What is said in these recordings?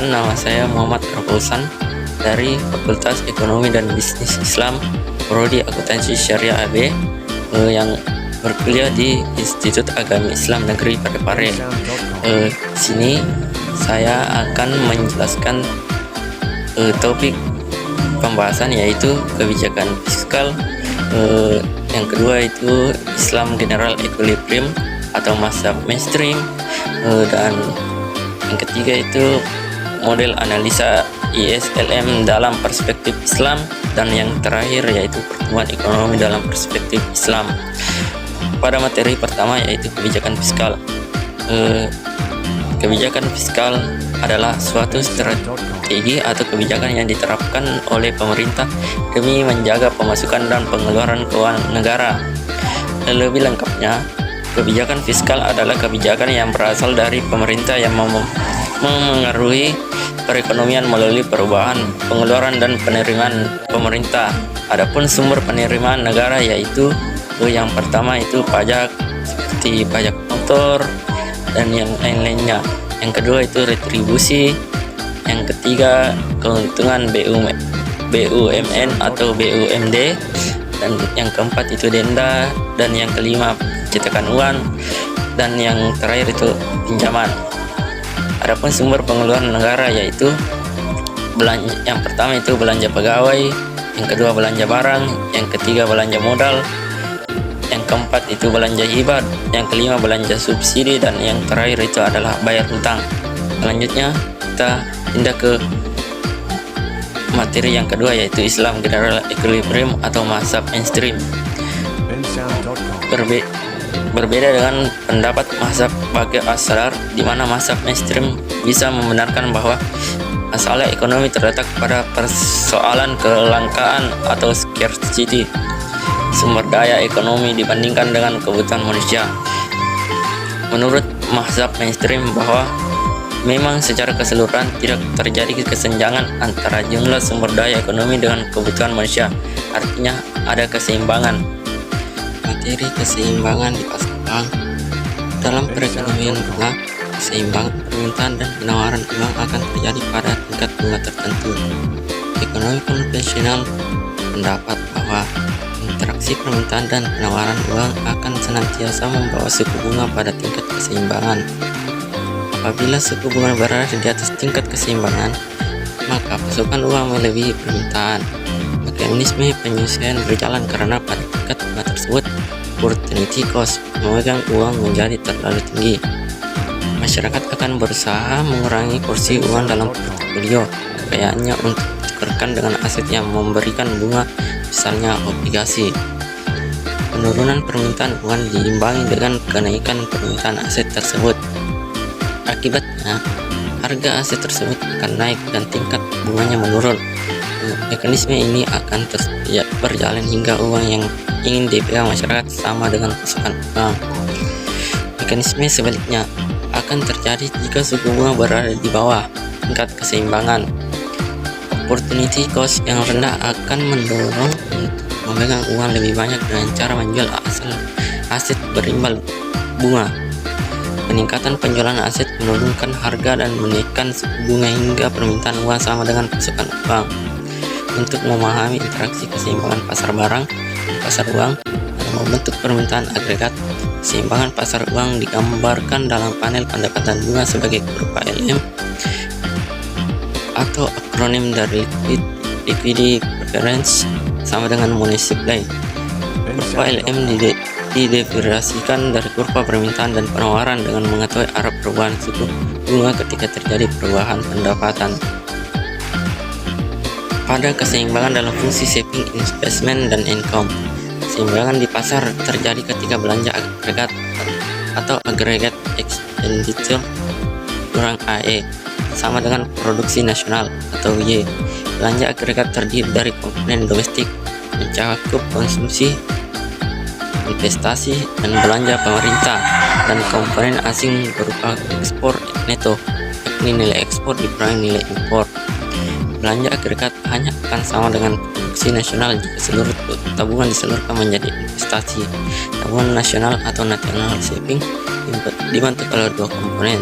Perkenalkan, nama saya Muhammad Rafauzan dari Fakultas Ekonomi dan Bisnis Islam, Prodi Akuntansi Syariah AB, yang berkuliah di Institut Agama Islam Negeri Parepare. Sini saya akan menjelaskan topik pembahasan yaitu kebijakan fiskal. Yang kedua itu Islam General Equilibrium atau mazhab mainstream, dan yang ketiga itu model analisa ISLM dalam perspektif Islam, dan yang terakhir yaitu pertumbuhan ekonomi dalam perspektif Islam. Pada materi pertama yaitu kebijakan fiskal. Kebijakan fiskal adalah suatu strategi atau kebijakan yang diterapkan oleh pemerintah demi menjaga pemasukan dan pengeluaran keuangan negara. Lebih lengkapnya, kebijakan fiskal adalah kebijakan yang berasal dari pemerintah yang memengaruhi perekonomian melalui perubahan pengeluaran dan penerimaan pemerintah. Adapun sumber penerimaan negara yaitu yang pertama itu pajak seperti pajak motor dan yang lain-lainnya. Yang kedua itu retribusi. Yang ketiga keuntungan BUMN atau BUMD. Dan yang keempat itu denda. Dan yang kelima cetakan uang. Dan yang terakhir itu pinjaman. Adapun sumber pengeluaran negara yaitu belanja. Yang pertama itu belanja pegawai, yang kedua belanja barang, yang ketiga belanja modal, yang keempat itu belanja hibah, yang kelima belanja subsidi, dan yang terakhir itu adalah bayar hutang. Selanjutnya kita pindah ke materi yang kedua yaitu Islam General Equilibrium atau mazhab mainstream. Berbeda dengan pendapat mazhab Baqi as-Sadr, di mana mazhab mainstream bisa membenarkan bahwa masalah ekonomi terletak pada persoalan kelangkaan atau scarcity sumber daya ekonomi dibandingkan dengan kebutuhan manusia. Menurut mazhab mainstream bahwa memang secara keseluruhan tidak terjadi kesenjangan antara jumlah sumber daya ekonomi dengan kebutuhan manusia, artinya ada keseimbangan. Materi keseimbangan dipasang dalam perekonomian bunga. Keseimbangan permintaan dan penawaran uang akan terjadi pada tingkat bunga tertentu. Ekonomi konvensional pendapat bahwa interaksi permintaan dan penawaran uang akan senantiasa membawa suku bunga pada tingkat keseimbangan. Apabila suku bunga berada di atas tingkat keseimbangan, maka pasokan uang melebihi permintaan. Mekanisme penyesuaian berjalan karena pada tingkat bunga tersebut opportunity cost memegang uang menjadi terlalu tinggi. Masyarakat akan berusaha mengurangi porsi uang dalam portofolio kekayaannya untuk ditukarkan dengan aset yang memberikan bunga, misalnya obligasi. Penurunan permintaan uang diimbangi dengan kenaikan permintaan aset tersebut. Akibatnya, harga aset tersebut akan naik dan tingkat bunganya menurun. Mekanisme ini akan terus berjalan hingga uang yang ingin dipegang masyarakat sama dengan pasokan uang. Mekanisme sebaliknya akan terjadi jika suku bunga berada di bawah tingkat keseimbangan. Opportunity cost yang rendah akan mendorong untuk memegang uang lebih banyak dengan cara menjual aset berimbal bunga. Peningkatan penjualan aset menurunkan harga dan menaikkan suku bunga hingga permintaan uang sama dengan pasokan uang. Untuk memahami interaksi keseimbangan pasar barang dan pasar uang dalam membentuk permintaan agregat, keseimbangan pasar uang digambarkan dalam panel pendekatan bunga sebagai kurva LM atau akronim dari liquidity preference sama dengan money supply. Kurva LM diderivasikan dari kurva permintaan dan penawaran dengan mengetahui arah perubahan suku bunga ketika terjadi perubahan pendapatan. Pada keseimbangan dalam fungsi saving, investment, dan income, keseimbangan di pasar terjadi ketika belanja agregat atau aggregate expenditure kurang AE sama dengan produksi nasional atau Y. Belanja agregat terdiri dari komponen domestik mencakup konsumsi, investasi, dan belanja pemerintah, dan komponen asing berupa ekspor neto, yakni nilai ekspor dikurangi nilai impor. Belanja agregat hanya akan sama dengan produksi nasional jika seluruh tabungan disalurkan menjadi investasi. Tabungan nasional atau national saving dibentuk oleh dua komponen,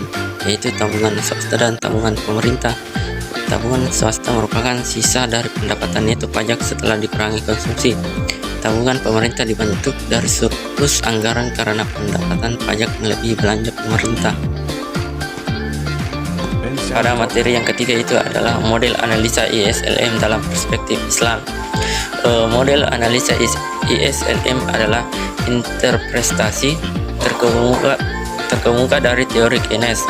yaitu tabungan swasta dan tabungan pemerintah. Tabungan swasta merupakan sisa dari pendapatan neto pajak setelah dikurangi konsumsi. Tabungan pemerintah dibentuk dari surplus anggaran karena pendapatan pajak melebihi belanja pemerintah. Pada materi yang ketiga itu adalah model analisa ISLM dalam perspektif Islam. Model analisa ISLM adalah interpretasi terkemuka dari teori Keynes.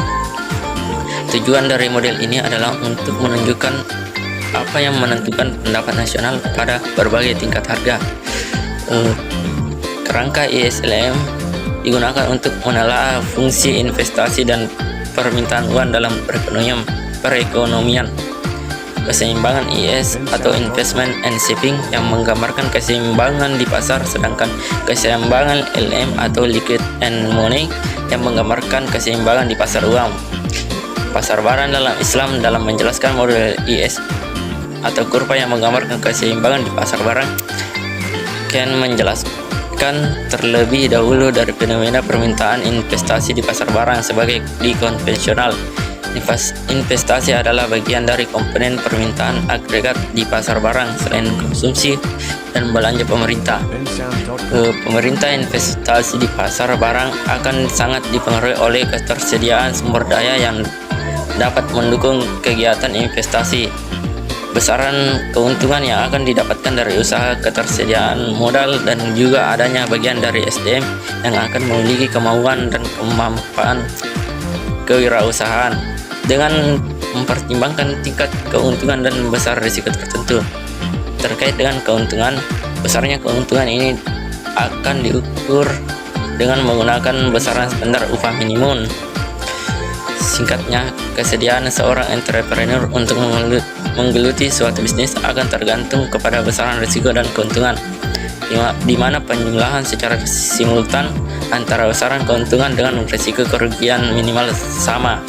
Tujuan dari model ini adalah untuk menunjukkan apa yang menentukan pendapat nasional pada berbagai tingkat harga. Kerangka ISLM digunakan untuk menelaah fungsi investasi dan permintaan uang dalam perekonomian. Keseimbangan IS atau investment and saving yang menggambarkan keseimbangan di pasar, sedangkan keseimbangan LM atau liquid and money yang menggambarkan keseimbangan di pasar uang. Pasar barang dalam Islam dalam menjelaskan model IS atau kurva yang menggambarkan keseimbangan di pasar barang Ken menjelaskan terlebih dahulu dari fenomena permintaan investasi di pasar barang sebagai di konvensional. Investasi adalah bagian dari komponen permintaan agregat di pasar barang selain konsumsi dan belanja pemerintah. Pemerintah investasi di pasar barang akan sangat dipengaruhi oleh ketersediaan sumber daya yang dapat mendukung kegiatan investasi. Besaran keuntungan yang akan didapatkan dari usaha, ketersediaan modal, dan juga adanya bagian dari SDM yang akan memiliki kemauan dan kemampuan kewirausahaan dengan mempertimbangkan tingkat keuntungan dan besar risiko tertentu. Terkait dengan keuntungan, besarnya keuntungan ini akan diukur dengan menggunakan besaran standar upah minimum. Singkatnya, kesediaan seorang entrepreneur untuk menggeluti suatu bisnis akan tergantung kepada besaran risiko dan keuntungan, di mana penjumlahan secara simultan antara besaran keuntungan dengan risiko kerugian minimal sama.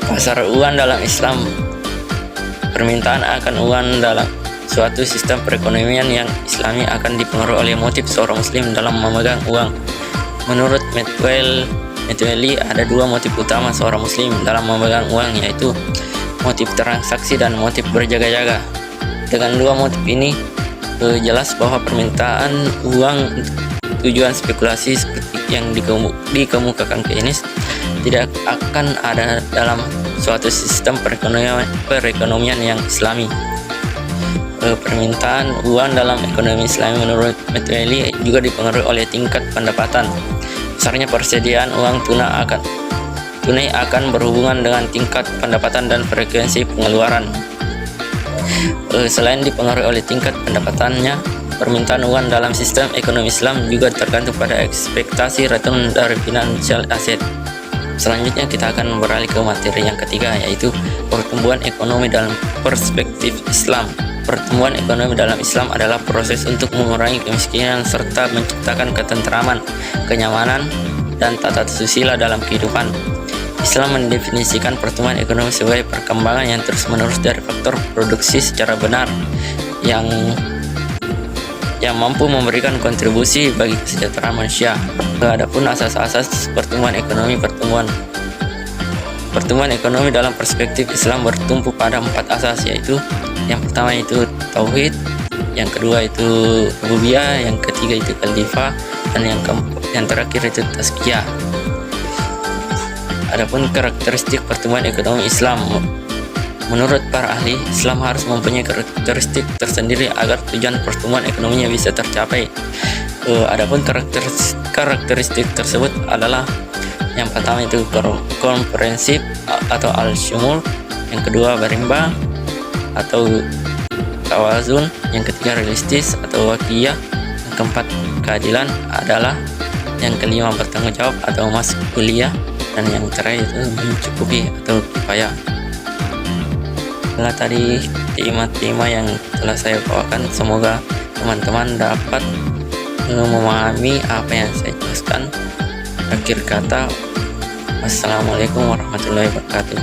Pasar uang dalam Islam. Permintaan akan uang dalam suatu sistem perekonomian yang Islami akan dipengaruhi oleh motif seorang muslim dalam memegang uang. Menurut Metwelly, ada dua motif utama seorang muslim dalam memegang uang, yaitu motif transaksi dan motif berjaga-jaga. Dengan dua motif ini, jelas bahwa permintaan uang tujuan spekulasi seperti yang dikemukakan Keynes tidak akan ada dalam suatu sistem perekonomian yang Islami. Permintaan uang dalam ekonomi Islami menurut Metwelly juga dipengaruhi oleh tingkat pendapatan. Besarnya persediaan uang tunai akan berhubungan dengan tingkat pendapatan dan frekuensi pengeluaran. Selain dipengaruhi oleh tingkat pendapatannya, permintaan uang dalam sistem ekonomi Islam juga tergantung pada ekspektasi return dari financial asset. Selanjutnya kita akan beralih ke materi yang ketiga, yaitu pertumbuhan ekonomi dalam perspektif Islam. Pertumbuhan ekonomi dalam Islam adalah proses untuk mengurangi kemiskinan serta menciptakan ketentraman, kenyamanan, dan tata susila dalam kehidupan. Islam mendefinisikan pertumbuhan ekonomi sebagai perkembangan yang terus-menerus dari faktor produksi secara benar yang mampu memberikan kontribusi bagi kesejahteraan manusia. Adapun asas-asas pertumbuhan ekonomi dalam perspektif Islam bertumpu pada 4 asas, yaitu yang pertama itu tauhid, yang kedua itu rububiyah, yang ketiga itu khalifah, dan yang terakhir itu tazkiyah. Adapun karakteristik pertumbuhan ekonomi Islam, menurut para ahli, Islam harus mempunyai karakteristik tersendiri agar tujuan pertumbuhan ekonominya bisa tercapai. Adapun karakteristik tersebut adalah yang pertama itu komprehensif atau al-syumul, yang kedua berimbang atau tawazun, yang ketiga realistis atau wakiyah, yang keempat keadilan adalah, yang kelima bertanggung jawab atau mas'uliyah, dan yang terakhir itu mencukupi atau kifayah. Itulah tadi tema-tema yang telah saya bawakan. Semoga teman-teman dapat memahami apa yang saya jelaskan. Akhir kata, wassalamualaikum warahmatullahi wabarakatuh.